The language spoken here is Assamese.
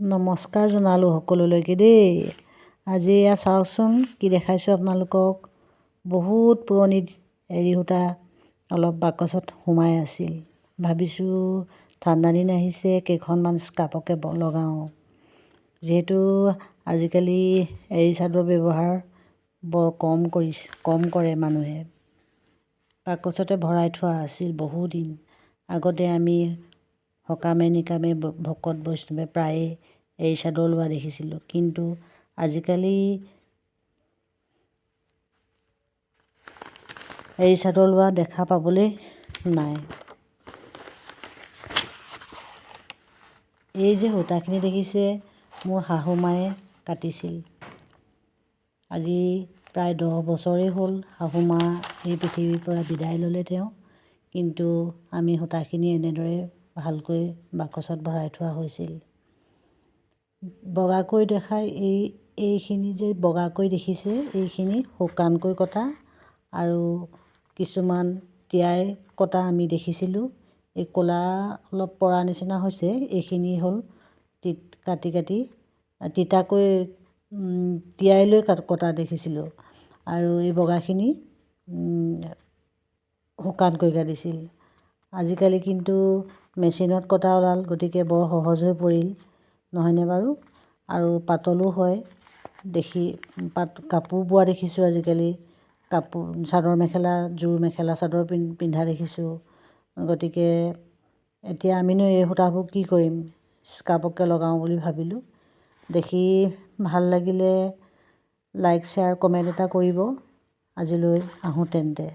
নমস্কাৰ জনালোঁ সকলোলৈকে দেই। আজি এয়া চাওকচোন কি দেখাইছোঁ আপোনালোকক। বহুত পুৰণি এৰী সূতা অলপ বাকচত সোমাই আছিল। ভাবিছোঁ ঠাণ্ডা দিন আহিছে, কেইখনমান স্কাৰ্ফকে লগাওঁ। যিহেতু আজিকালি এৰী চাদৰ ব্যৱহাৰ বৰ কম কৰে মানুহে। বাকচতে ভৰাই থোৱা আছিল বহুদিন। আগতে আমি সকামে নিকামে ভকত বৈষ্ণৱে প্ৰায়ে এৰী চাদৰ লোৱা দেখিছিলোঁ, কিন্তু আজিকালি এৰী চাদৰ লোৱা দেখা পাবলৈ নাই। এই যে সূতাখিনি দেখিছে, মোৰ শাহু মায়ে কাটিছিল। আজি প্ৰায় 10 বছৰেই হ'ল শাহু মা এই পৃথিৱীৰ পৰা বিদায় ল'লে তেওঁ, কিন্তু আমি সূতাখিনি এনেদৰে ভালকৈ বাকচত ভৰাই থোৱা হৈছিল। বগাকৈ দেখাই এইখিনি যে বগাকৈ দেখিছে, এইখিনি শুকানকৈ কটা আৰু কিছুমান তিয়াই কটা আমি দেখিছিলোঁ। এই ক'লা অলপ পৰা নিচিনা হৈছে, এইখিনি হ'ল কাটি তিতাকৈ তিয়াই লৈ কটা দেখিছিলোঁ, আৰু এই বগাখিনি শুকানকৈ কাটিছিল। আজিকালি কিন্তু মেচিনত কটা ওলাল, গতিকে বৰ সহজ হৈ পৰিল, নহয়নে বাৰু? আৰু পাতলো হয়। কাপোৰ বোৱা দেখিছোঁ আজিকালি। চাদৰ মেখেলা, যোৰ মেখেলা চাদৰ পিন্ধা দেখিছোঁ। গতিকে এতিয়া আমিনো এই সূতাবোৰ কি কৰিম? স্কাৰ্ফকে লগাওঁ বুলি ভাবিলোঁ। দেখি ভাল লাগিলে লাইক, শ্বেয়াৰ, কমেণ্ট এটা কৰিব। আজিলৈ আহোঁ তেন্তে।